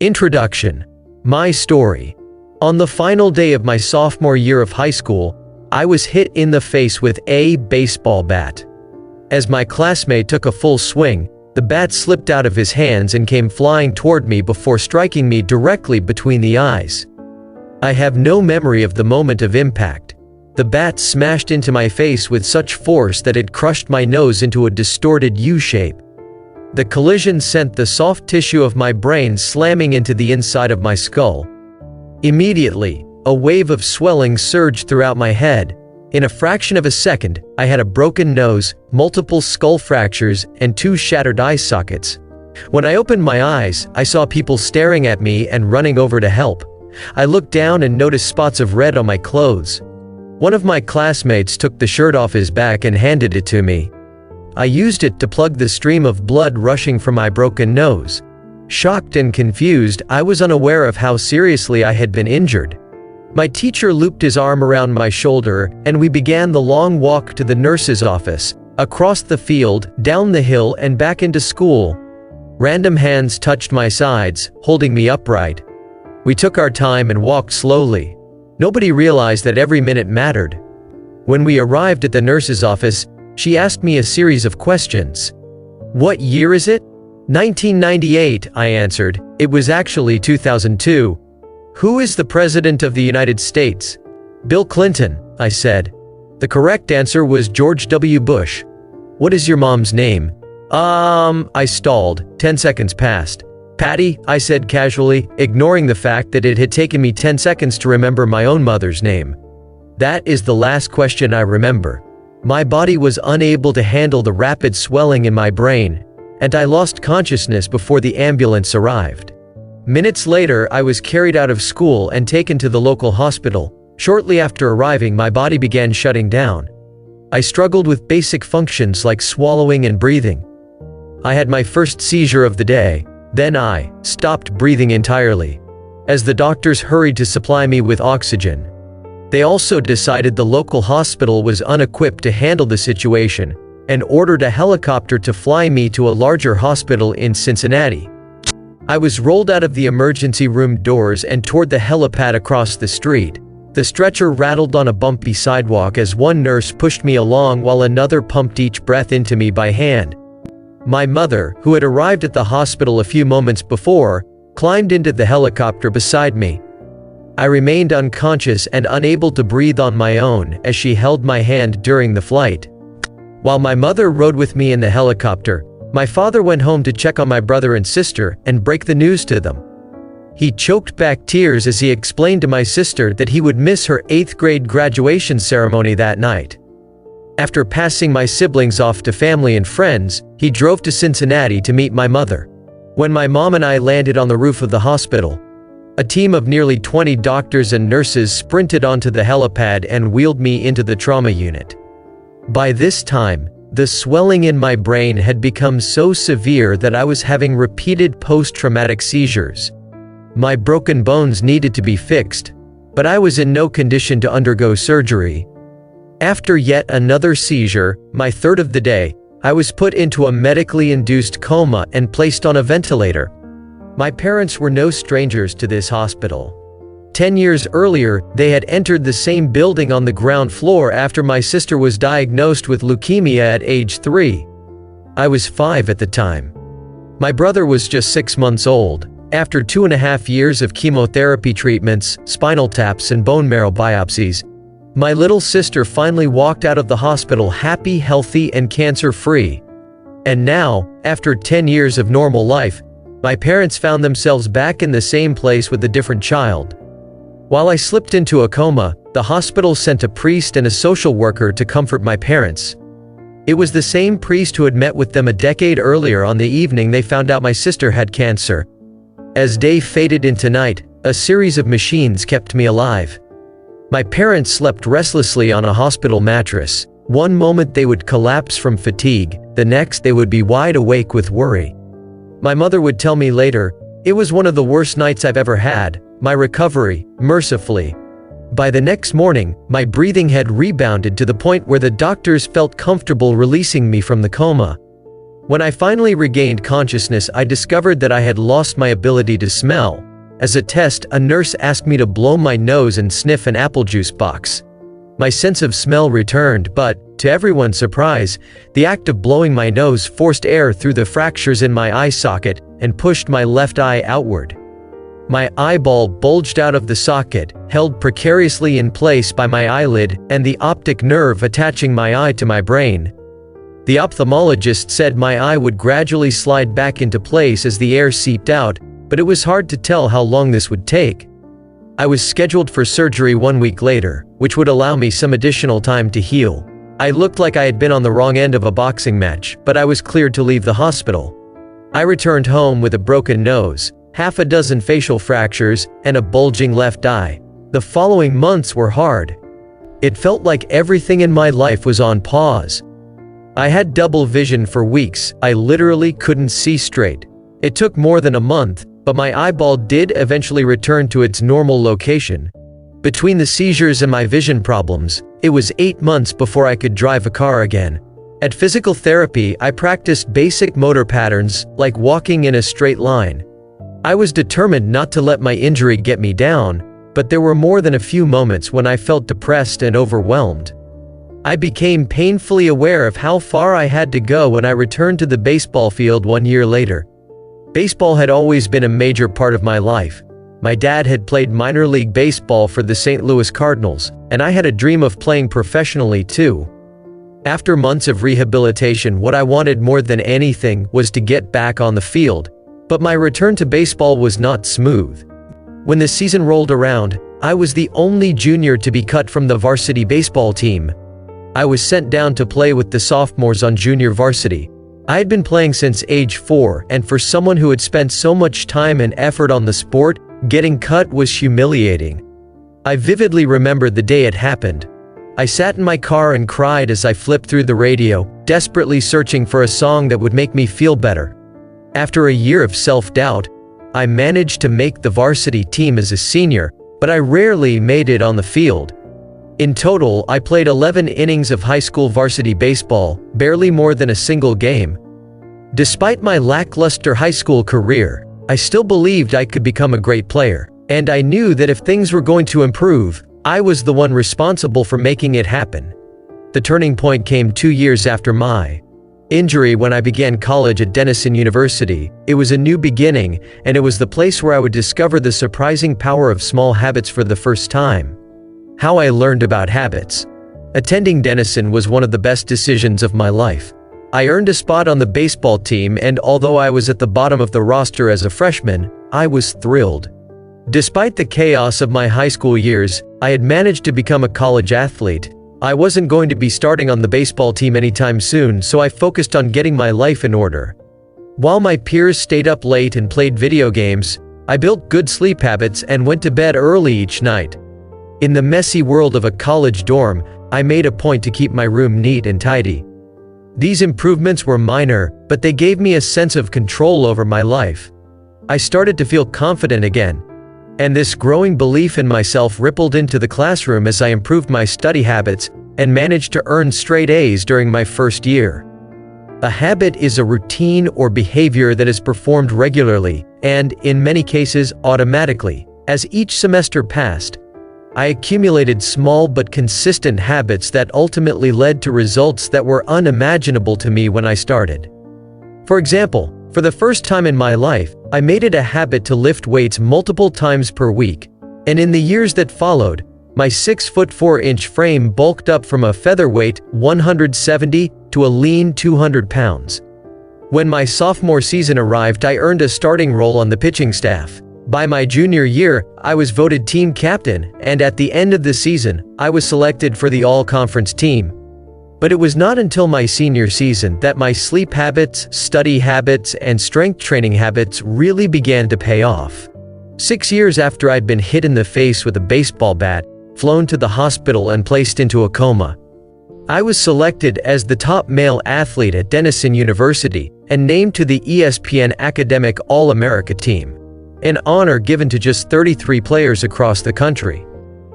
Introduction. My story. On the final day of my sophomore year of high school, I was hit in the face with a baseball bat. As my classmate took a full swing, the bat slipped out of his hands and came flying toward me before striking me directly between the eyes. I have no memory of the moment of impact. The bat smashed into my face with such force that it crushed my nose into a distorted U-shape. The collision sent the soft tissue of my brain slamming into the inside of my skull. Immediately, a wave of swelling surged throughout my head. In a fraction of a second, I had a broken nose, multiple skull fractures, and 2 shattered eye sockets. When I opened my eyes, I saw people staring at me and running over to help. I looked down and noticed spots of red on my clothes. One of my classmates took the shirt off his back and handed it to me. I used it to plug the stream of blood rushing from my broken nose. Shocked and confused, I was unaware of how seriously I had been injured. My teacher looped his arm around my shoulder, and we began the long walk to the nurse's office, across the field, down the hill, and back into school. Random hands touched my sides, holding me upright. We took our time and walked slowly. Nobody realized that every minute mattered. When we arrived at the nurse's office, she asked me a series of questions. "What year is it?" 1998, I answered. It was actually 2002. "Who is the President of the United States?" "Bill Clinton," I said. The correct answer was George W. Bush. "What is your mom's name?" I stalled. 10 seconds passed. "Patty," I said casually, ignoring the fact that it had taken me 10 seconds to remember my own mother's name. That is the last question I remember. My body was unable to handle the rapid swelling in my brain, and I lost consciousness before the ambulance arrived. Minutes later, I was carried out of school and taken to the local hospital. Shortly after arriving, my body began shutting down. I struggled with basic functions like swallowing and breathing. I had my first seizure of the day. Then I stopped breathing entirely, as the doctors hurried to supply me with oxygen. They also decided the local hospital was unequipped to handle the situation and ordered a helicopter to fly me to a larger hospital in Cincinnati. I was rolled out of the emergency room doors and toward the helipad across the street. The stretcher rattled on a bumpy sidewalk as one nurse pushed me along while another pumped each breath into me by hand. My mother, who had arrived at the hospital a few moments before, climbed into the helicopter beside me. I remained unconscious and unable to breathe on my own as she held my hand during the flight. While my mother rode with me in the helicopter, my father went home to check on my brother and sister and break the news to them. He choked back tears as he explained to my sister that he would miss her 8th grade graduation ceremony that night. After passing my siblings off to family and friends, he drove to Cincinnati to meet my mother. When my mom and I landed on the roof of the hospital, a team of nearly 20 doctors and nurses sprinted onto the helipad and wheeled me into the trauma unit. By this time, the swelling in my brain had become so severe that I was having repeated post-traumatic seizures. My broken bones needed to be fixed, but I was in no condition to undergo surgery. After yet another seizure, my third of the day, I was put into a medically induced coma and placed on a ventilator. My parents were no strangers to this hospital. 10 years earlier, they had entered the same building on the ground floor after my sister was diagnosed with leukemia at age 3. I was 5 at the time. My brother was just 6 months old. After 2.5 years of chemotherapy treatments, spinal taps, and bone marrow biopsies, my little sister finally walked out of the hospital happy, healthy, and cancer-free. And now, after 10 years of normal life, my parents found themselves back in the same place with a different child. While I slipped into a coma, the hospital sent a priest and a social worker to comfort my parents. It was the same priest who had met with them a decade earlier on the evening they found out my sister had cancer. As day faded into night, a series of machines kept me alive. My parents slept restlessly on a hospital mattress. One moment they would collapse from fatigue, the next they would be wide awake with worry. My mother would tell me later, "It was one of the worst nights I've ever had." My recovery, mercifully. By the next morning, my breathing had rebounded to the point where the doctors felt comfortable releasing me from the coma. When I finally regained consciousness, I discovered that I had lost my ability to smell. As a test, a nurse asked me to blow my nose and sniff an apple juice box. My sense of smell returned, but, to everyone's surprise, the act of blowing my nose forced air through the fractures in my eye socket and pushed my left eye outward. My eyeball bulged out of the socket, held precariously in place by my eyelid and the optic nerve attaching my eye to my brain. The ophthalmologist said my eye would gradually slide back into place as the air seeped out, but it was hard to tell how long this would take. I was scheduled for surgery 1 week later, which would allow me some additional time to heal. I looked like I had been on the wrong end of a boxing match, but I was cleared to leave the hospital. I returned home with a broken nose, half a dozen facial fractures, and a bulging left eye. The following months were hard. It felt like everything in my life was on pause. I had double vision for weeks. I literally couldn't see straight. It took more than a month, but my eyeball did eventually return to its normal location. Between the seizures and my vision problems, it was 8 months before I could drive a car again. At physical therapy, I practiced basic motor patterns, like walking in a straight line. I was determined not to let my injury get me down, but there were more than a few moments when I felt depressed and overwhelmed. I became painfully aware of how far I had to go when I returned to the baseball field 1 year later. Baseball had always been a major part of my life. My dad had played minor league baseball for the St. Louis Cardinals, and I had a dream of playing professionally too. After months of rehabilitation, what I wanted more than anything was to get back on the field, but my return to baseball was not smooth. When the season rolled around, I was the only junior to be cut from the varsity baseball team. I was sent down to play with the sophomores on junior varsity. I had been playing since age 4, and for someone who had spent so much time and effort on the sport, getting cut was humiliating. I vividly remember the day it happened. I sat in my car and cried as I flipped through the radio, desperately searching for a song that would make me feel better. After a year of self-doubt, I managed to make the varsity team as a senior, but I rarely made it on the field. In total, I played 11 innings of high school varsity baseball, barely more than a single game. Despite my lackluster high school career, I still believed I could become a great player, and I knew that if things were going to improve, I was the one responsible for making it happen. The turning point came 2 years after my injury when I began college at Denison University. It was a new beginning, and it was the place where I would discover the surprising power of small habits for the first time. How I learned about habits. Attending Denison was one of the best decisions of my life. I earned a spot on the baseball team, and although I was at the bottom of the roster as a freshman, I was thrilled. Despite the chaos of my high school years, I had managed to become a college athlete. I wasn't going to be starting on the baseball team anytime soon, so I focused on getting my life in order. While my peers stayed up late and played video games, I built good sleep habits and went to bed early each night. In the messy world of a college dorm, I made a point to keep my room neat and tidy. These improvements were minor, but they gave me a sense of control over my life. I started to feel confident again, and this growing belief in myself rippled into the classroom as I improved my study habits and managed to earn straight A's during my first year. A habit is a routine or behavior that is performed regularly, and, in many cases, automatically. As each semester passed, I accumulated small but consistent habits that ultimately led to results that were unimaginable to me when I started. For example, for the first time in my life, I made it a habit to lift weights multiple times per week, and in the years that followed, my 6'4" frame bulked up from a featherweight 170 to a lean 200 pounds. When my sophomore season arrived, I earned a starting role on the pitching staff. By my junior year, I was voted team captain, and at the end of the season, I was selected for the all-conference team. But it was not until my senior season that my sleep habits, study habits, and strength training habits really began to pay off. 6 years after I'd been hit in the face with a baseball bat, flown to the hospital and placed into a coma, I was selected as the top male athlete at Denison University and named to the ESPN Academic All-America team, an honor given to just 33 players across the country.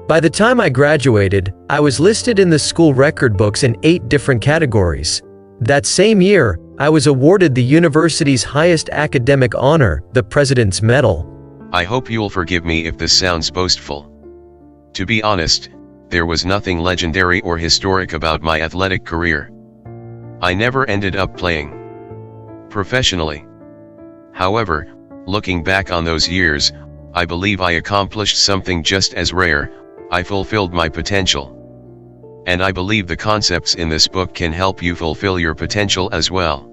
By the time I graduated, I was listed in the school record books in 8 different categories. That same year, I was awarded the university's highest academic honor, the President's Medal. I hope you'll forgive me if this sounds boastful. To be honest, there was nothing legendary or historic about my athletic career. I never ended up playing professionally. However, looking back on those years, I believe I accomplished something just as rare. I fulfilled my potential. And I believe the concepts in this book can help you fulfill your potential as well.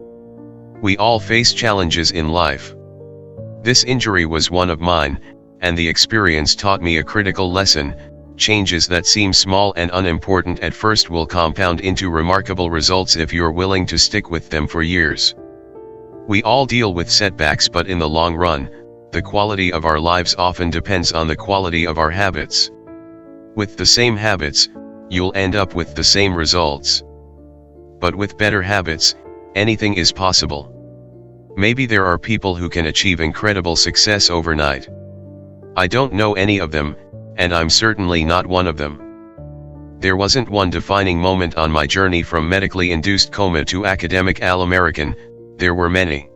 We all face challenges in life. This injury was one of mine, and the experience taught me a critical lesson. Changes that seem small and unimportant at first will compound into remarkable results if you're willing to stick with them for years. We all deal with setbacks, but in the long run, the quality of our lives often depends on the quality of our habits. With the same habits, you'll end up with the same results. But with better habits, anything is possible. Maybe there are people who can achieve incredible success overnight. I don't know any of them, and I'm certainly not one of them. There wasn't one defining moment on my journey from medically induced coma to academic All-American. There were many.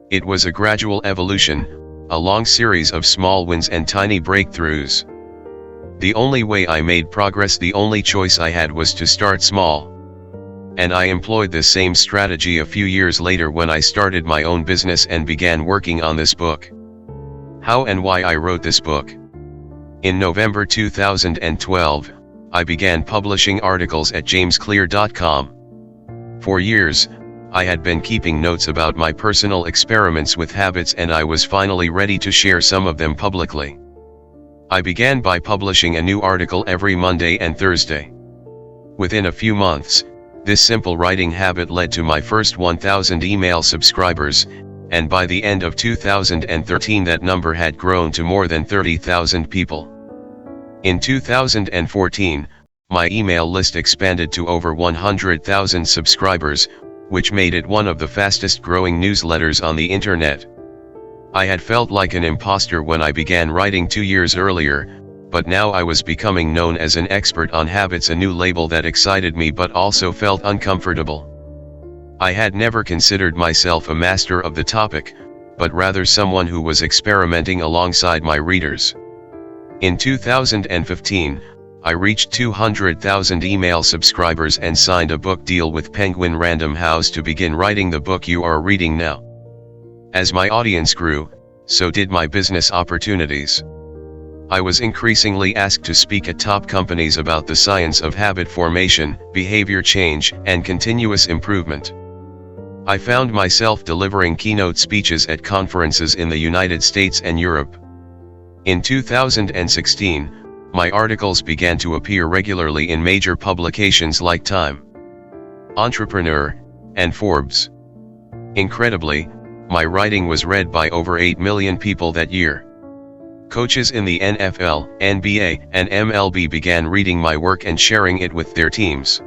It was a gradual evolution, a long series of small wins and tiny breakthroughs. The only way I made progress, the only choice I had, was to start small. And I employed this same strategy a few years later when I started my own business and began working on this book. How and why I wrote this book. In November 2012, I began publishing articles at jamesclear.com. For years, I had been keeping notes about my personal experiments with habits, and I was finally ready to share some of them publicly. I began by publishing a new article every Monday and Thursday. Within a few months, this simple writing habit led to my first 1,000 email subscribers, and by the end of 2013 that number had grown to more than 30,000 people. In 2014, my email list expanded to over 100,000 subscribers, which made it one of the fastest growing newsletters on the internet. I had felt like an imposter when I began writing 2 years earlier, but now I was becoming known as an expert on habits, a new label that excited me but also felt uncomfortable. I had never considered myself a master of the topic, but rather someone who was experimenting alongside my readers. In 2015, I reached 200,000 email subscribers and signed a book deal with Penguin Random House to begin writing the book you are reading now. As my audience grew, so did my business opportunities. I was increasingly asked to speak at top companies about the science of habit formation, behavior change, and continuous improvement. I found myself delivering keynote speeches at conferences in the United States and Europe. In 2016, my articles began to appear regularly in major publications like Time, Entrepreneur, and Forbes. Incredibly, my writing was read by over 8 million people that year. Coaches in the NFL, NBA, and MLB began reading my work and sharing it with their teams.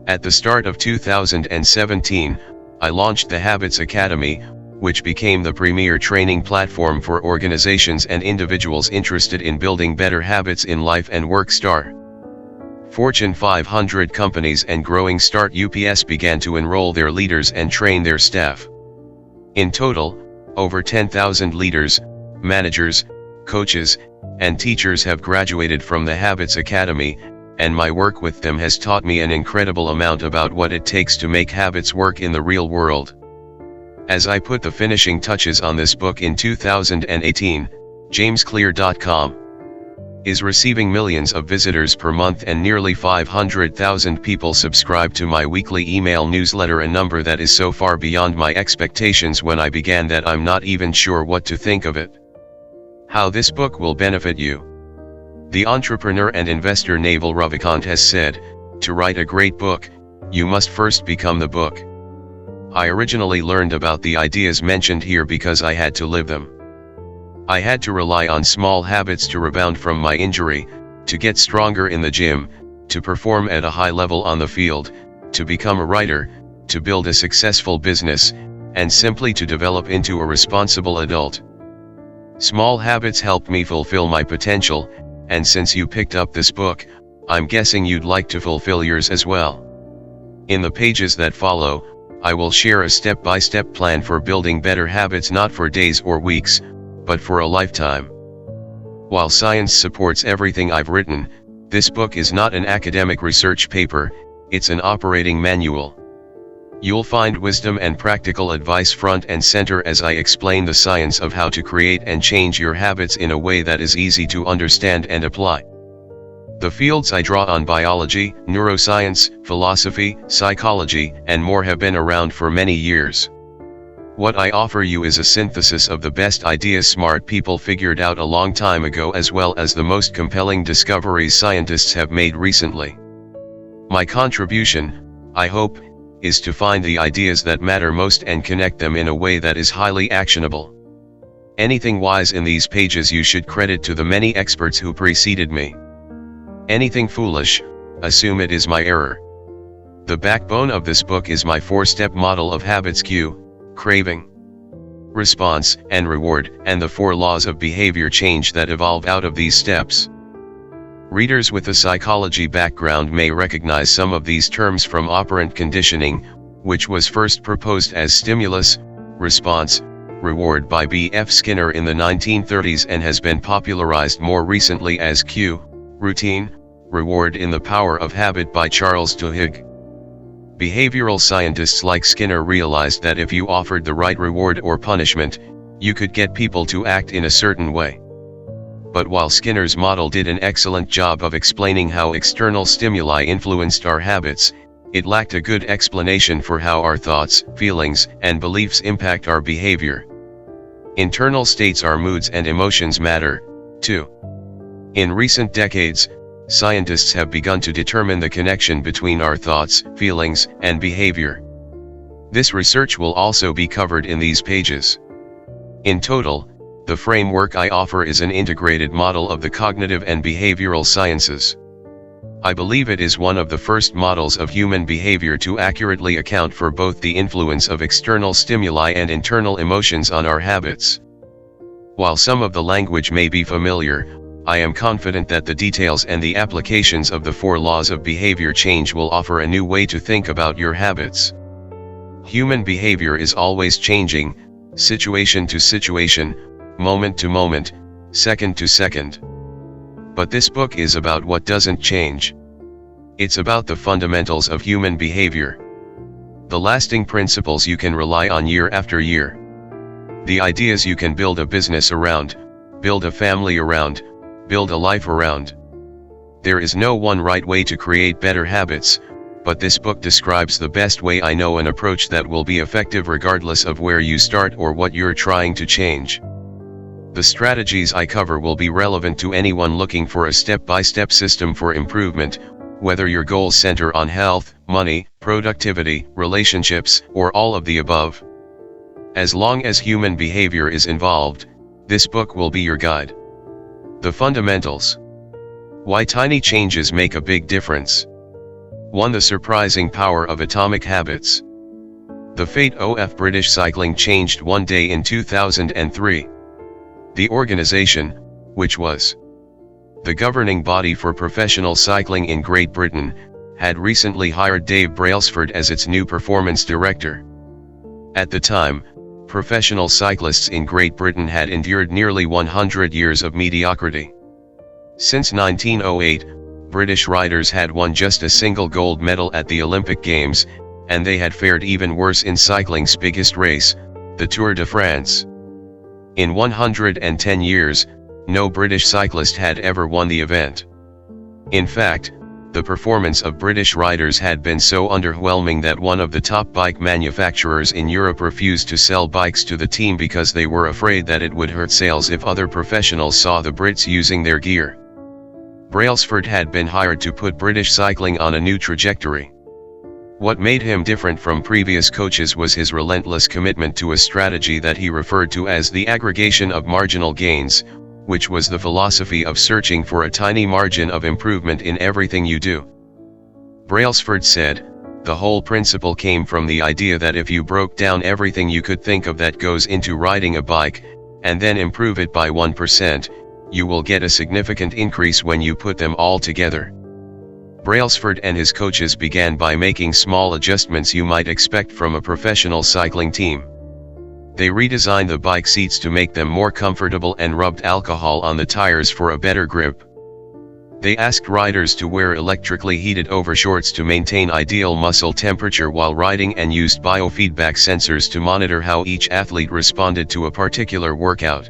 At the start of 2017, I launched the Habits Academy, which became the premier training platform for organizations and individuals interested in building better habits in life and work. Fortune 500 companies and growing start UPS began to enroll their leaders and train their staff. In total, over 10,000 leaders, managers, coaches, and teachers have graduated from the Habits Academy, and my work with them has taught me an incredible amount about what it takes to make habits work in the real world. As I put the finishing touches on this book in 2018, jamesclear.com is receiving millions of visitors per month, and nearly 500,000 people subscribe to my weekly email newsletter, a number that is so far beyond my expectations when I began that I'm not even sure what to think of it. How this book will benefit you. The entrepreneur and investor Naval Ravikant has said, to write a great book, you must first become the book. I originally learned about the ideas mentioned here because I had to live them. I had to rely on small habits to rebound from my injury, to get stronger in the gym, to perform at a high level on the field, to become a writer, to build a successful business, and simply to develop into a responsible adult. Small habits helped me fulfill my potential, and since you picked up this book, I'm guessing you'd like to fulfill yours as well. In the pages that follow, I will share a step-by-step plan for building better habits, not for days or weeks, but for a lifetime. While science supports everything I've written, this book is not an academic research paper, it's an operating manual. You'll find wisdom and practical advice front and center as I explain the science of how to create and change your habits in a way that is easy to understand and apply. The fields I draw on, biology, neuroscience, philosophy, psychology, and more, have been around for many years. What I offer you is a synthesis of the best ideas smart people figured out a long time ago, as well as the most compelling discoveries scientists have made recently. My contribution, I hope, is to find the ideas that matter most and connect them in a way that is highly actionable. Anything wise in these pages you should credit to the many experts who preceded me. Anything foolish, assume it is my error. The backbone of this book is my 4-step model of habits: cue, craving, response, and reward, and the 4 laws of behavior change that evolve out of these steps. Readers with a psychology background may recognize some of these terms from operant conditioning, which was first proposed as stimulus, response, reward by B.F. Skinner in the 1930s and has been popularized more recently as cue, routine, reward in The Power of Habit by Charles Duhigg. Behavioral scientists like Skinner realized that if you offered the right reward or punishment, you could get people to act in a certain way. But while Skinner's model did an excellent job of explaining how external stimuli influenced our habits, it lacked a good explanation for how our thoughts, feelings, and beliefs impact our behavior. Internal states, our moods and emotions, matter, too. In recent decades, scientists have begun to determine the connection between our thoughts, feelings, and behavior. This research will also be covered in these pages. In total, the framework I offer is an integrated model of the cognitive and behavioral sciences. I believe it is one of the first models of human behavior to accurately account for both the influence of external stimuli and internal emotions on our habits. While some of the language may be familiar, I am confident that the details and the applications of the 4 laws of behavior change will offer a new way to think about your habits. Human behavior is always changing, situation to situation, moment to moment, second to second. But this book is about what doesn't change. It's about the fundamentals of human behavior. The lasting principles you can rely on year after year. The ideas you can build a business around, build a family around, build a life around. There is no one right way to create better habits, but this book describes the best way I know, an approach that will be effective regardless of where you start or what you're trying to change. The strategies I cover will be relevant to anyone looking for a step-by-step system for improvement, whether your goals center on health, money, productivity, relationships, or all of the above. As long as human behavior is involved, this book will be your guide. The fundamentals. Why tiny changes make a big difference. 1. The surprising power of atomic habits. The fate of British cycling changed one day in 2003. The organization, which was the governing body for professional cycling in Great Britain, had recently hired Dave Brailsford as its new performance director. At the time, professional cyclists in Great Britain had endured nearly 100 years of mediocrity. Since 1908, British riders had won just a single gold medal at the Olympic Games, and they had fared even worse in cycling's biggest race, the Tour de France. In 110 years, no British cyclist had ever won the event. In fact, the performance of British riders had been so underwhelming that one of the top bike manufacturers in Europe refused to sell bikes to the team because they were afraid that it would hurt sales if other professionals saw the Brits using their gear. Brailsford had been hired to put British cycling on a new trajectory. What made him different from previous coaches was his relentless commitment to a strategy that he referred to as the aggregation of marginal gains, which was the philosophy of searching for a tiny margin of improvement in everything you do. Brailsford said, the whole principle came from the idea that if you broke down everything you could think of that goes into riding a bike, and then improve it by 1%, you will get a significant increase when you put them all together. Brailsford and his coaches began by making small adjustments you might expect from a professional cycling team. They redesigned the bike seats to make them more comfortable and rubbed alcohol on the tires for a better grip. They asked riders to wear electrically heated overshorts to maintain ideal muscle temperature while riding and used biofeedback sensors to monitor how each athlete responded to a particular workout.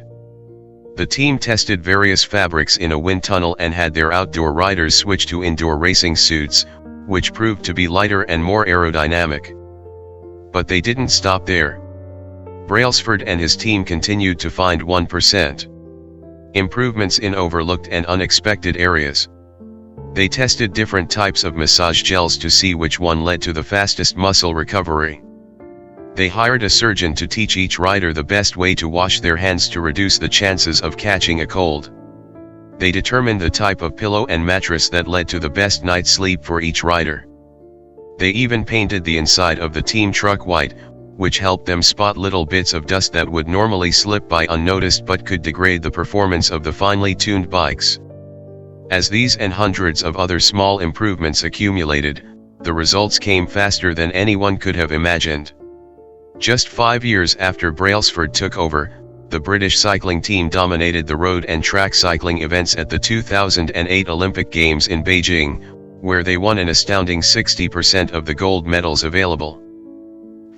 The team tested various fabrics in a wind tunnel and had their outdoor riders switch to indoor racing suits, which proved to be lighter and more aerodynamic. But they didn't stop there. Brailsford and his team continued to find 1% improvements in overlooked and unexpected areas. They tested different types of massage gels to see which one led to the fastest muscle recovery. They hired a surgeon to teach each rider the best way to wash their hands to reduce the chances of catching a cold. They determined the type of pillow and mattress that led to the best night's sleep for each rider. They even painted the inside of the team truck white, which helped them spot little bits of dust that would normally slip by unnoticed but could degrade the performance of the finely tuned bikes. As these and hundreds of other small improvements accumulated, the results came faster than anyone could have imagined. Just 5 years after Brailsford took over, the British cycling team dominated the road and track cycling events at the 2008 Olympic Games in Beijing, where they won an astounding 60% of the gold medals available.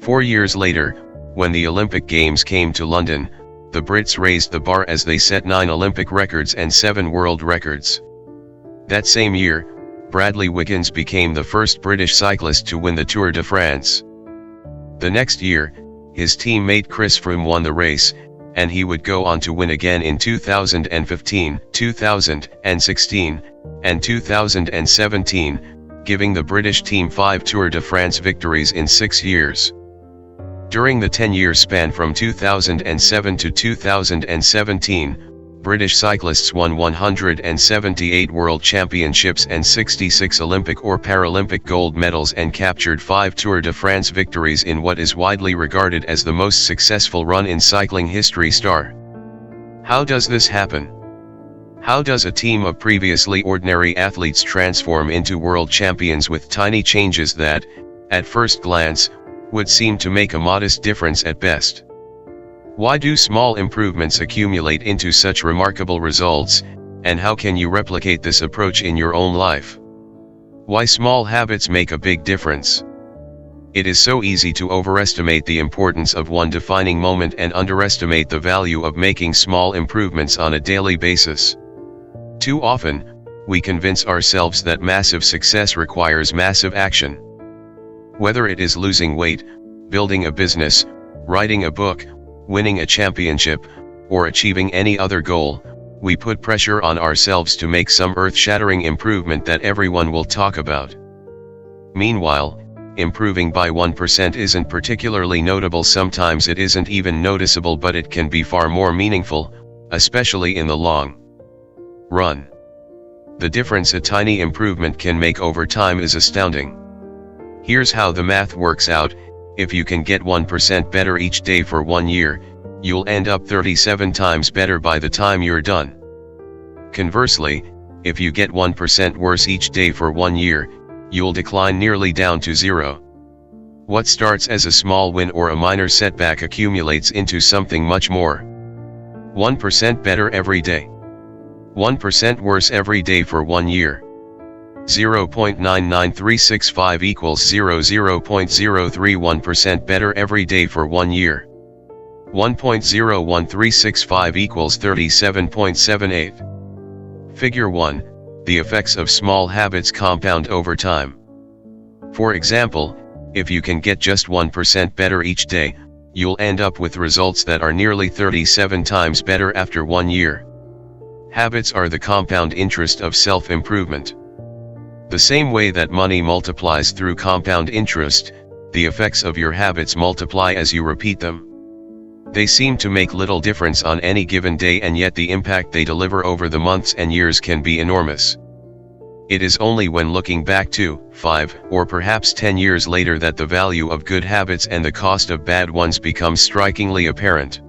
4 years later, when the Olympic Games came to London, the Brits raised the bar as they set 9 Olympic records and 7 world records. That same year, Bradley Wiggins became the first British cyclist to win the Tour de France. The next year, his teammate Chris Froome won the race, and he would go on to win again in 2015, 2016, and 2017, giving the British team 5 Tour de France victories in 6 years. During the 10-year span from 2007 to 2017, British cyclists won 178 World Championships and 66 Olympic or Paralympic gold medals and captured 5 Tour de France victories in what is widely regarded as the most successful run in cycling history. How does this happen? How does a team of previously ordinary athletes transform into world champions with tiny changes that, at first glance, would seem to make a modest difference at best? Why do small improvements accumulate into such remarkable results, and how can you replicate this approach in your own life? Why small habits make a big difference? It is so easy to overestimate the importance of one defining moment and underestimate the value of making small improvements on a daily basis. Too often, we convince ourselves that massive success requires massive action. Whether it is losing weight, building a business, writing a book, winning a championship, or achieving any other goal, we put pressure on ourselves to make some earth-shattering improvement that everyone will talk about. Meanwhile, improving by 1% isn't particularly notable. Sometimes it isn't even noticeable, but it can be far more meaningful, especially in the long run. The difference a tiny improvement can make over time is astounding. Here's how the math works out. If you can get 1% better each day for 1 year, you'll end up 37 times better by the time you're done. Conversely, if you get 1% worse each day for 1 year, you'll decline nearly down to 0. What starts as a small win or a minor setback accumulates into something much more. 1% better every day. 1% worse every day for 1 year. 0.99365 equals 0.031% better every day for 1 year. 1.01365 equals 37.78. Figure 1, the effects of small habits compound over time. For example, if you can get just 1% better each day, you'll end up with results that are nearly 37 times better after 1 year. Habits are the compound interest of self-improvement. The same way that money multiplies through compound interest, the effects of your habits multiply as you repeat them. They seem to make little difference on any given day, and yet the impact they deliver over the months and years can be enormous. It is only when looking back 2, 5, or perhaps 10 years later that the value of good habits and the cost of bad ones becomes strikingly apparent.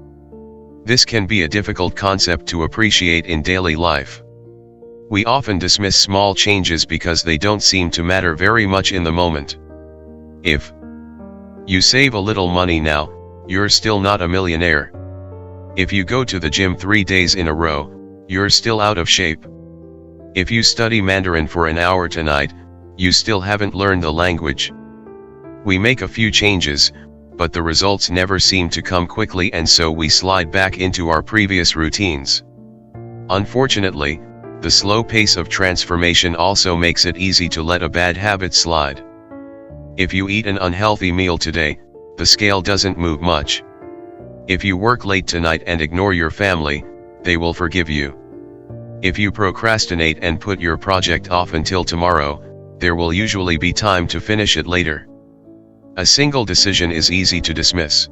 This can be a difficult concept to appreciate in daily life. We often dismiss small changes because they don't seem to matter very much in the moment. If you save a little money now, you're still not a millionaire. If you go to the gym 3 days in a row, you're still out of shape. If you study Mandarin for an hour tonight, you still haven't learned the language. We make a few changes, but the results never seem to come quickly, and so we slide back into our previous routines. Unfortunately, the slow pace of transformation also makes it easy to let a bad habit slide. If you eat an unhealthy meal today, the scale doesn't move much. If you work late tonight and ignore your family, they will forgive you. If you procrastinate and put your project off until tomorrow, there will usually be time to finish it later. A single decision is easy to dismiss.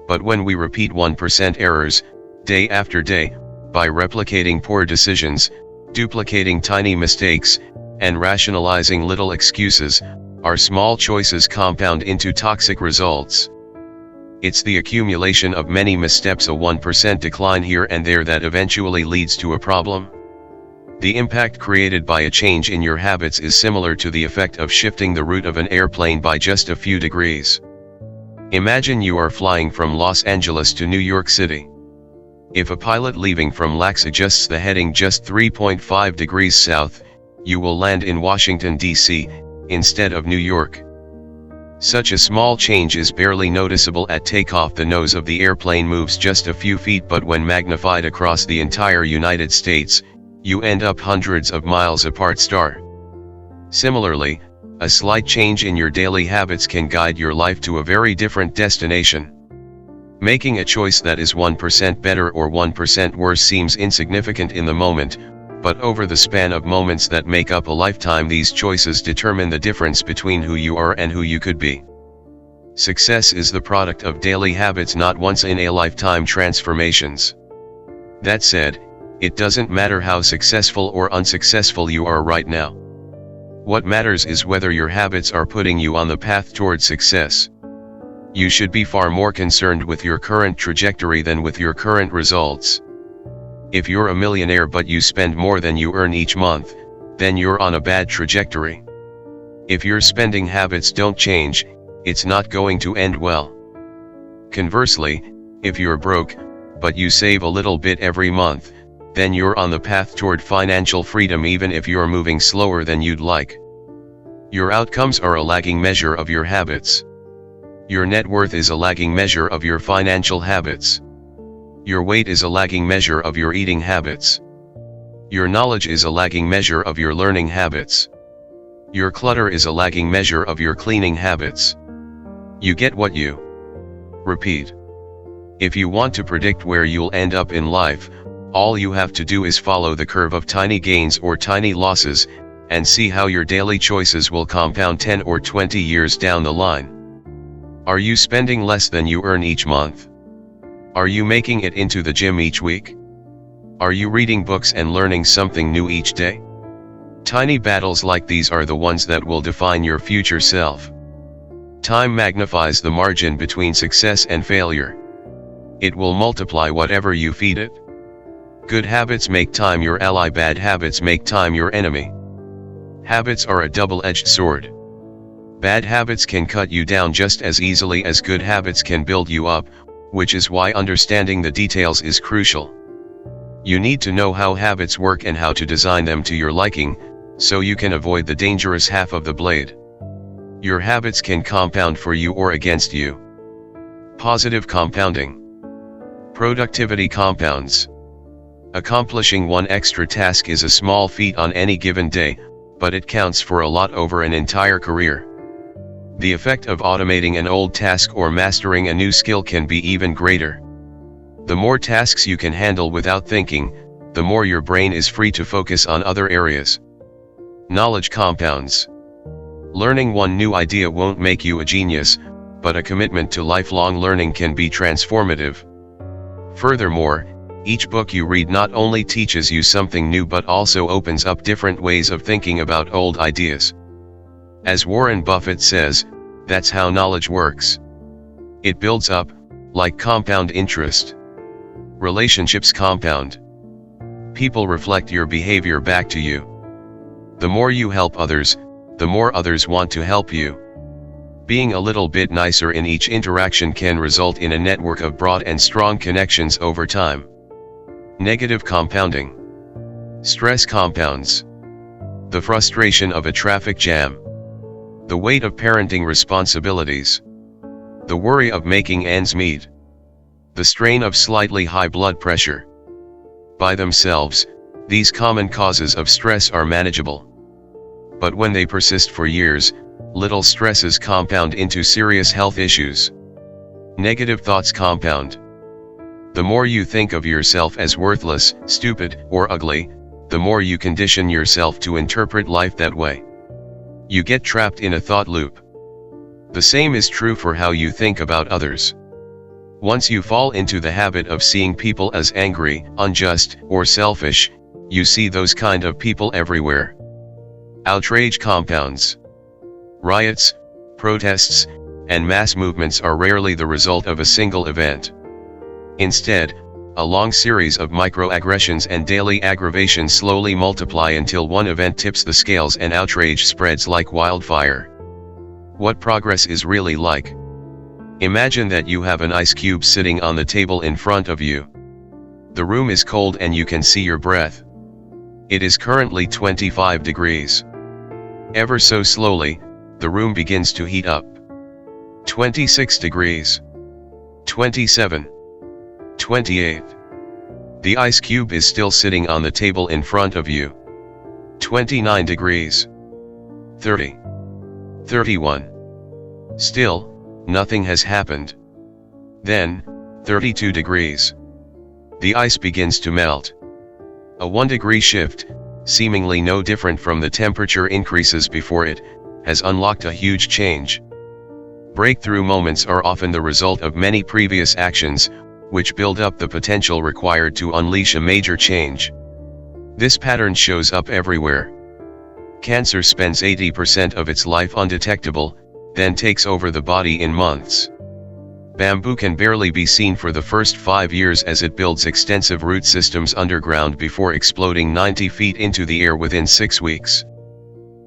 But when we repeat 1% errors, day after day, by replicating poor decisions, duplicating tiny mistakes, and rationalizing little excuses, our small choices compound into toxic results. It's the accumulation of many missteps, a 1% decline here and there, that eventually leads to a problem. The impact created by a change in your habits is similar to the effect of shifting the route of an airplane by just a few degrees. Imagine you are flying from Los Angeles to New York City. If a pilot leaving from LAX adjusts the heading just 3.5 degrees south, you will land in Washington, D.C., instead of New York. Such a small change is barely noticeable at takeoff. The nose of the airplane moves just a few feet, but when magnified across the entire United States, you end up hundreds of miles apart. Similarly, a slight change in your daily habits can guide your life to a very different destination. Making a choice that is 1% better or 1% worse seems insignificant in the moment, but over the span of moments that make up a lifetime, these choices determine the difference between who you are and who you could be. Success is the product of daily habits, not once-in-a-lifetime transformations. That said, it doesn't matter how successful or unsuccessful you are right now. What matters is whether your habits are putting you on the path toward success. You should be far more concerned with your current trajectory than with your current results. If you're a millionaire but you spend more than you earn each month, then you're on a bad trajectory. If your spending habits don't change, it's not going to end well. Conversely, if you're broke, but you save a little bit every month, then you're on the path toward financial freedom, even if you're moving slower than you'd like. Your outcomes are a lagging measure of your habits. Your net worth is a lagging measure of your financial habits. Your weight is a lagging measure of your eating habits. Your knowledge is a lagging measure of your learning habits. Your clutter is a lagging measure of your cleaning habits. You get what you repeat. If you want to predict where you'll end up in life, all you have to do is follow the curve of tiny gains or tiny losses, and see how your daily choices will compound 10 or 20 years down the line. Are you spending less than you earn each month? Are you making it into the gym each week? Are you reading books and learning something new each day? Tiny battles like these are the ones that will define your future self. Time magnifies the margin between success and failure. It will multiply whatever you feed it. Good habits make time your ally, bad habits make time your enemy. Habits are a double-edged sword. Bad habits can cut you down just as easily as good habits can build you up, which is why understanding the details is crucial. You need to know how habits work and how to design them to your liking, so you can avoid the dangerous half of the blade. Your habits can compound for you or against you. Positive compounding. Productivity compounds. Accomplishing one extra task is a small feat on any given day, but it counts for a lot over an entire career. The effect of automating an old task or mastering a new skill can be even greater. The more tasks you can handle without thinking, the more your brain is free to focus on other areas. Knowledge compounds. Learning one new idea won't make you a genius, but a commitment to lifelong learning can be transformative. Furthermore, each book you read not only teaches you something new but also opens up different ways of thinking about old ideas. As Warren Buffett says, that's how knowledge works. It builds up, like compound interest. Relationships compound. People reflect your behavior back to you. The more you help others, the more others want to help you. Being a little bit nicer in each interaction can result in a network of broad and strong connections over time. Negative compounding. Stress compounds. The frustration of a traffic jam. The weight of parenting responsibilities. The worry of making ends meet. The strain of slightly high blood pressure. By themselves, these common causes of stress are manageable. But when they persist for years, little stresses compound into serious health issues. Negative thoughts compound. The more you think of yourself as worthless, stupid, or ugly, the more you condition yourself to interpret life that way. You get trapped in a thought loop. The same is true for how you think about others. Once you fall into the habit of seeing people as angry, unjust, or selfish, you see those kind of people everywhere. Outrage compounds. Riots, protests, and mass movements are rarely the result of a single event. Instead, a long series of microaggressions and daily aggravations slowly multiply until one event tips the scales and outrage spreads like wildfire. What progress is really like? Imagine that you have an ice cube sitting on the table in front of you. The room is cold and you can see your breath. It is currently 25 degrees. Ever so slowly, the room begins to heat up. 26 degrees. 27. 28. The ice cube is still sitting on the table in front of you. 29 degrees. 30. 31. Still, nothing has happened. Then, 32 degrees. The ice begins to melt. A 1-degree shift, seemingly no different from the temperature increases before it, has unlocked a huge change. Breakthrough moments are often the result of many previous actions, which build up the potential required to unleash a major change. This pattern shows up everywhere. Cancer spends 80% of its life undetectable, then takes over the body in months. Bamboo can barely be seen for the first 5 years as it builds extensive root systems underground before exploding 90 feet into the air within 6 weeks.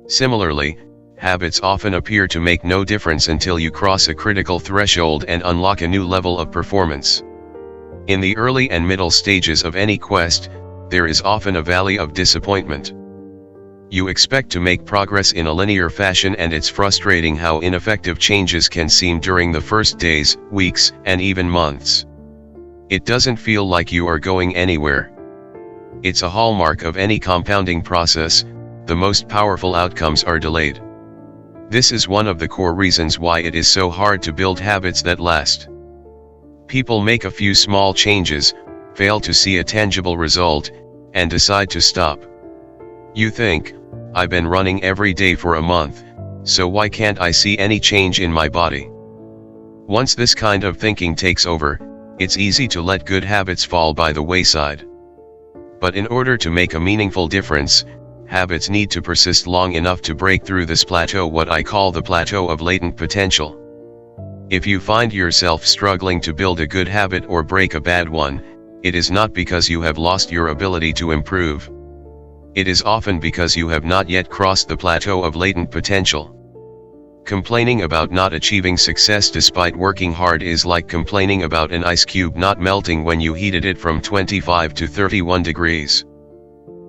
Similarly, habits often appear to make no difference until you cross a critical threshold and unlock a new level of performance. In the early and middle stages of any quest, there is often a valley of disappointment. You expect to make progress in a linear fashion, and it's frustrating how ineffective changes can seem during the first days, weeks, and even months. It doesn't feel like you are going anywhere. It's a hallmark of any compounding process. The most powerful outcomes are delayed. This is one of the core reasons why it is so hard to build habits that last. People make a few small changes, fail to see a tangible result, and decide to stop. You think, I've been running every day for a month, so why can't I see any change in my body? Once this kind of thinking takes over, it's easy to let good habits fall by the wayside. But in order to make a meaningful difference, habits need to persist long enough to break through this plateau, what I call the plateau of latent potential. If you find yourself struggling to build a good habit or break a bad one, it is not because you have lost your ability to improve. It is often because you have not yet crossed the plateau of latent potential. Complaining about not achieving success despite working hard is like complaining about an ice cube not melting when you heated it from 25 to 31 degrees.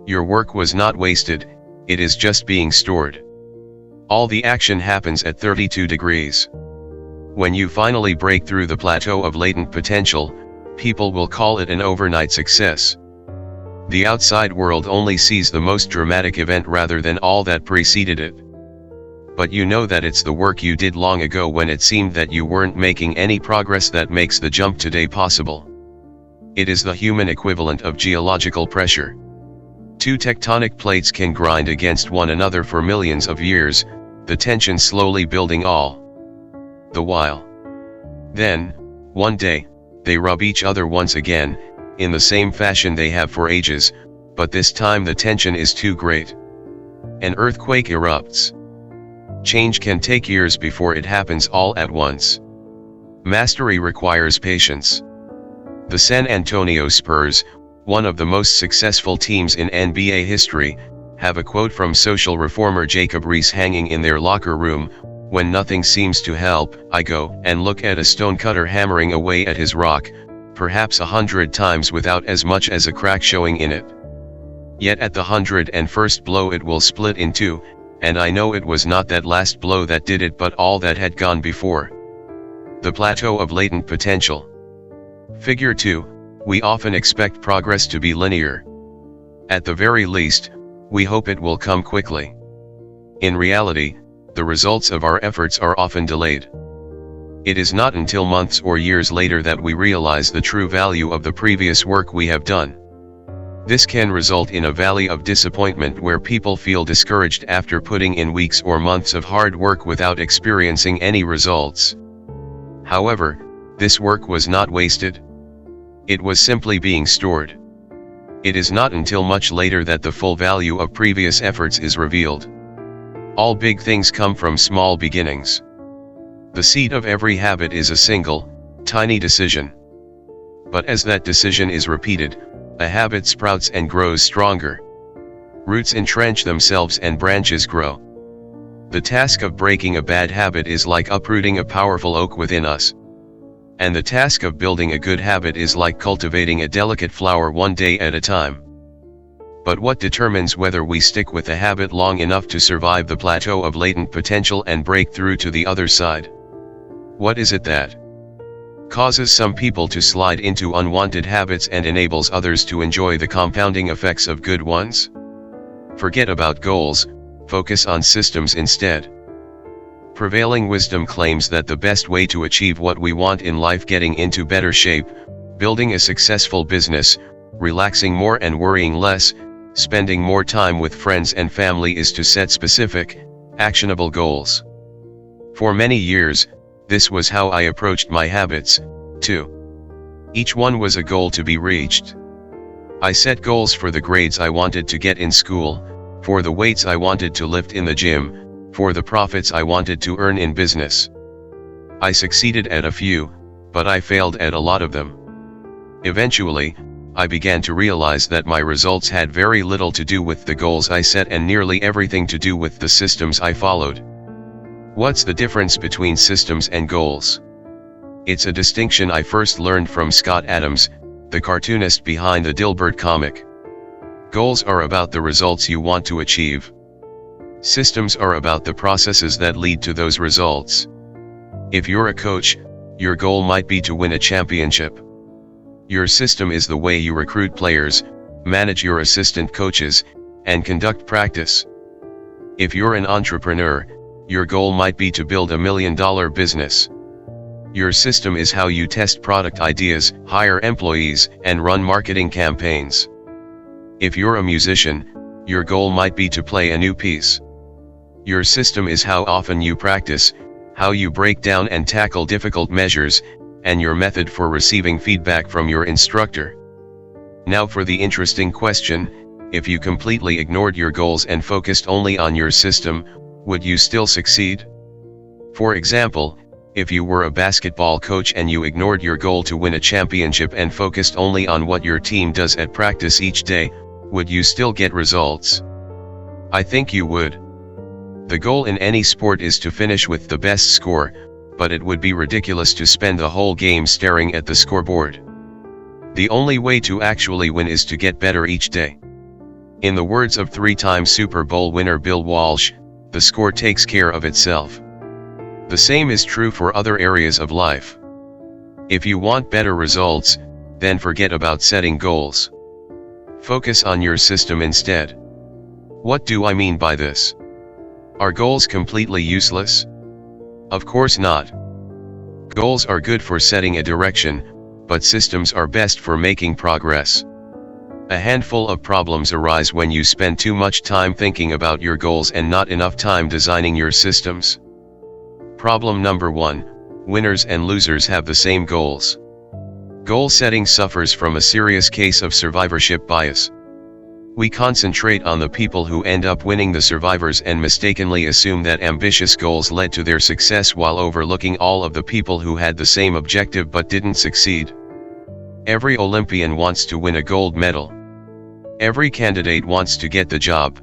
Your work was not wasted, it is just being stored. All the action happens at 32 degrees. When you finally break through the plateau of latent potential, people will call it an overnight success. The outside world only sees the most dramatic event rather than all that preceded it. But you know that it's the work you did long ago when it seemed that you weren't making any progress that makes the jump today possible. It is the human equivalent of geological pressure. Two tectonic plates can grind against one another for millions of years, the tension slowly building all the while. Then, one day, they rub each other once again, in the same fashion they have for ages, but this time the tension is too great. An earthquake erupts. Change can take years before it happens all at once. Mastery requires patience. The San Antonio Spurs, one of the most successful teams in NBA history, have a quote from social reformer Jacob Riis hanging in their locker room: "When nothing seems to help, I go and look at a stonecutter hammering away at his rock, perhaps 100 times without as much as a crack showing in it. Yet at the 101st blow it will split in two, and I know it was not that last blow that did it but all that had gone before." The plateau of latent potential. Figure 2. We often expect progress to be linear. At the very least, we hope it will come quickly. In reality, the results of our efforts are often delayed. It is not until months or years later that we realize the true value of the previous work we have done. This can result in a valley of disappointment where people feel discouraged after putting in weeks or months of hard work without experiencing any results. However, this work was not wasted. It was simply being stored. It is not until much later that the full value of previous efforts is revealed. All big things come from small beginnings. The seed of every habit is a single, tiny decision. But as that decision is repeated, a habit sprouts and grows stronger. Roots entrench themselves and branches grow. The task of breaking a bad habit is like uprooting a powerful oak within us. And the task of building a good habit is like cultivating a delicate flower one day at a time. But what determines whether we stick with a habit long enough to survive the plateau of latent potential and break through to the other side? What is it that causes some people to slide into unwanted habits and enables others to enjoy the compounding effects of good ones? Forget about goals, focus on systems instead. Prevailing wisdom claims that the best way to achieve what we want in life, getting into better shape, building a successful business, relaxing more and worrying less, spending more time with friends and family, is to set specific, actionable goals. For many years, this was how I approached my habits, too. Each one was a goal to be reached. I set goals for the grades I wanted to get in school, for the weights I wanted to lift in the gym, for the profits I wanted to earn in business. I succeeded at a few, but I failed at a lot of them. Eventually, I began to realize that my results had very little to do with the goals I set and nearly everything to do with the systems I followed. What's the difference between systems and goals? It's a distinction I first learned from Scott Adams, the cartoonist behind the Dilbert comic. Goals are about the results you want to achieve. Systems are about the processes that lead to those results. If you're a coach, your goal might be to win a championship. Your system is the way you recruit players, manage your assistant coaches, and conduct practice. If you're an entrepreneur, your goal might be to build $1 million business. Your system is how you test product ideas, hire employees, and run marketing campaigns. If you're a musician, your goal might be to play a new piece. Your system is how often you practice, how you break down and tackle difficult measures, and your method for receiving feedback from your instructor. Now for the interesting question: if you completely ignored your goals and focused only on your system, would you still succeed? For example, if you were a basketball coach and you ignored your goal to win a championship and focused only on what your team does at practice each day, would you still get results? I think you would. The goal in any sport is to finish with the best score, but it would be ridiculous to spend the whole game staring at the scoreboard. The only way to actually win is to get better each day. In the words of three-time Super Bowl winner Bill Walsh, the score takes care of itself. The same is true for other areas of life. If you want better results, then forget about setting goals. Focus on your system instead. What do I mean by this? Are goals completely useless? Of course not. Goals are good for setting a direction, but systems are best for making progress. A handful of problems arise when you spend too much time thinking about your goals and not enough time designing your systems. Problem number 1: winners and losers have the same goals. Goal setting suffers from a serious case of survivorship bias. We concentrate on the people who end up winning, the survivors, and mistakenly assume that ambitious goals led to their success while overlooking all of the people who had the same objective but didn't succeed. Every Olympian wants to win a gold medal. Every candidate wants to get the job.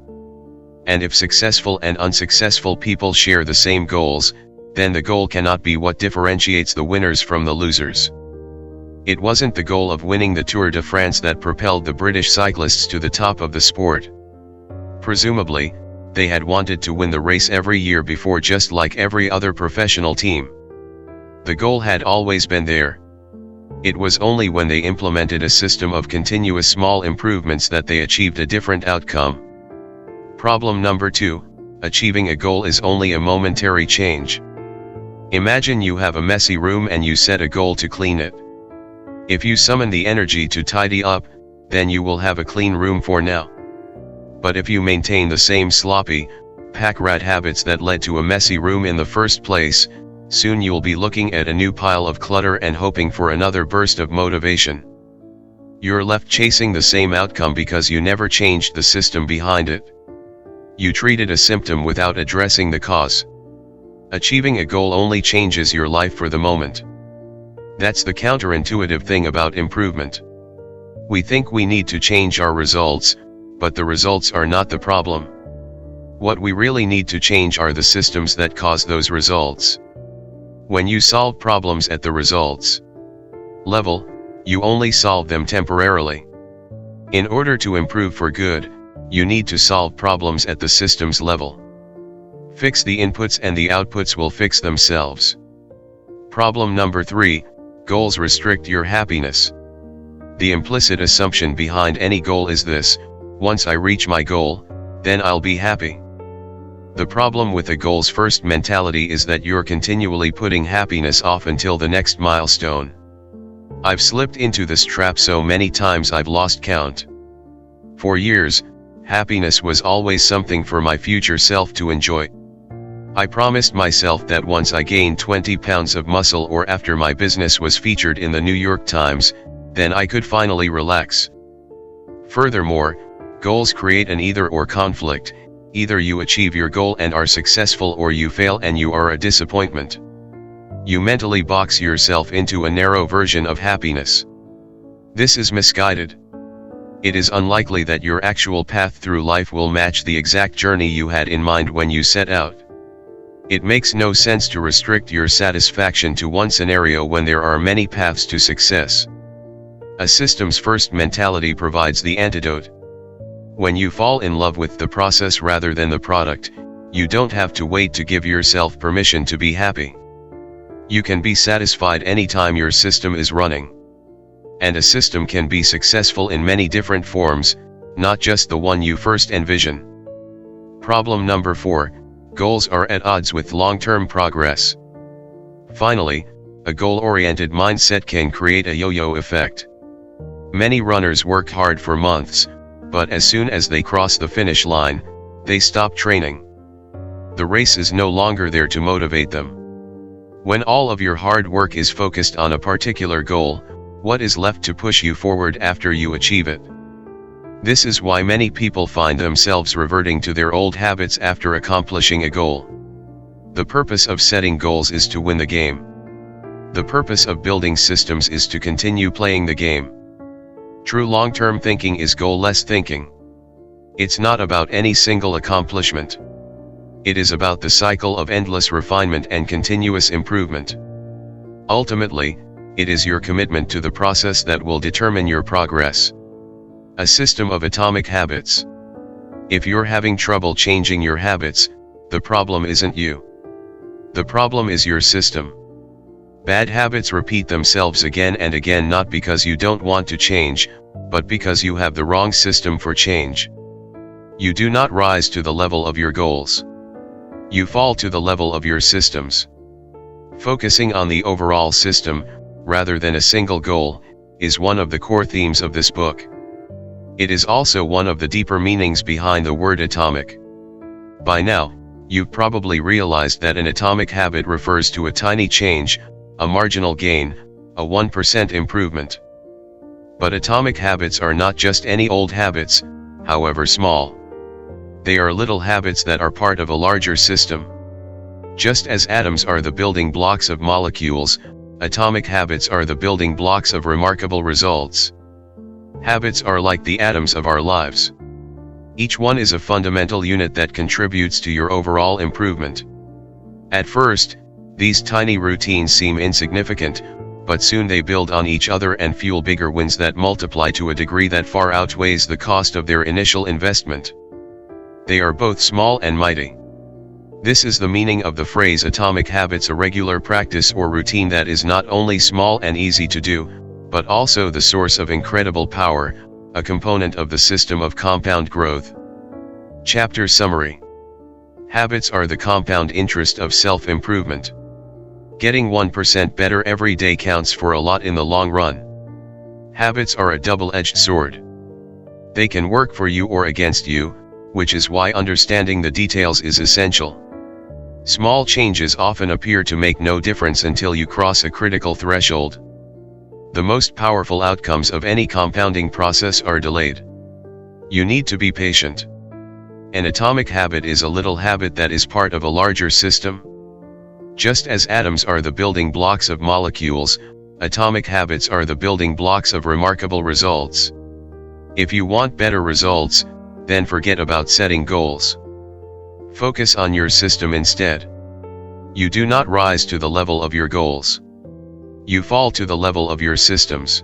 And if successful and unsuccessful people share the same goals, then the goal cannot be what differentiates the winners from the losers. It wasn't the goal of winning the Tour de France that propelled the British cyclists to the top of the sport. Presumably, they had wanted to win the race every year before, just like every other professional team. The goal had always been there. It was only when they implemented a system of continuous small improvements that they achieved a different outcome. Problem number 2, achieving a goal is only a momentary change. Imagine you have a messy room and you set a goal to clean it. If you summon the energy to tidy up, then you will have a clean room for now. But if you maintain the same sloppy, pack-rat habits that led to a messy room in the first place, soon you'll be looking at a new pile of clutter and hoping for another burst of motivation. You're left chasing the same outcome because you never changed the system behind it. You treated a symptom without addressing the cause. Achieving a goal only changes your life for the moment. That's the counterintuitive thing about improvement. We think we need to change our results, but the results are not the problem. What we really need to change are the systems that cause those results. When you solve problems at the results level, you only solve them temporarily. In order to improve for good, you need to solve problems at the systems level. Fix the inputs and the outputs will fix themselves. Problem number 3, goals restrict your happiness. The implicit assumption behind any goal is this: once I reach my goal, then I'll be happy. The problem with a goals first mentality is that you're continually putting happiness off until the next milestone. I've slipped into this trap so many times I've lost count. For years, happiness was always something for my future self to enjoy. I promised myself that once I gained 20 pounds of muscle or after my business was featured in the New York Times, then I could finally relax. Furthermore, goals create an either-or conflict. Either you achieve your goal and are successful, or you fail and you are a disappointment. You mentally box yourself into a narrow version of happiness. This is misguided. It is unlikely that your actual path through life will match the exact journey you had in mind when you set out. It makes no sense to restrict your satisfaction to one scenario when there are many paths to success. A systems-first mentality provides the antidote. When you fall in love with the process rather than the product, you don't have to wait to give yourself permission to be happy. You can be satisfied anytime your system is running. And a system can be successful in many different forms, not just the one you first envision. Problem number 4, goals are at odds with long-term progress. Finally, a goal-oriented mindset can create a yo-yo effect. Many runners work hard for months, but as soon as they cross the finish line, they stop training. The race is no longer there to motivate them. When all of your hard work is focused on a particular goal, what is left to push you forward after you achieve it? This is why many people find themselves reverting to their old habits after accomplishing a goal. The purpose of setting goals is to win the game. The purpose of building systems is to continue playing the game. True long-term thinking is goal-less thinking. It's not about any single accomplishment. It is about the cycle of endless refinement and continuous improvement. Ultimately, it is your commitment to the process that will determine your progress. A system of atomic habits. If you're having trouble changing your habits, the problem isn't you. The problem is your system. Bad habits repeat themselves again and again, not because you don't want to change, but because you have the wrong system for change. You do not rise to the level of your goals. You fall to the level of your systems. Focusing on the overall system, rather than a single goal, is one of the core themes of this book. It is also one of the deeper meanings behind the word atomic. By now, you've probably realized that an atomic habit refers to a tiny change, a marginal gain, a 1% improvement. But atomic habits are not just any old habits, however small. They are little habits that are part of a larger system. Just as atoms are the building blocks of molecules, Atomic habits are the building blocks of remarkable results. Habits are like the atoms of our lives. Each one is a fundamental unit that contributes to your overall improvement. At first, these tiny routines seem insignificant, but soon they build on each other and fuel bigger wins that multiply to a degree that far outweighs the cost of their initial investment. They are both small and mighty. This is the meaning of the phrase atomic habits, a regular practice or routine that is not only small and easy to do, but also the source of incredible power, a component of the system of compound growth. Chapter Summary. Habits are the compound interest of self-improvement. Getting 1% better every day counts for a lot in the long run. Habits are a double-edged sword. They can work for you or against you, which is why understanding the details is essential. Small changes often appear to make no difference until you cross a critical threshold. The most powerful outcomes of any compounding process are delayed. You need to be patient. An atomic habit is a little habit that is part of a larger system. Just as atoms are the building blocks of molecules, atomic habits are the building blocks of remarkable results. If you want better results, then forget about setting goals. Focus on your system instead. You do not rise to the level of your goals. You fall to the level of your systems.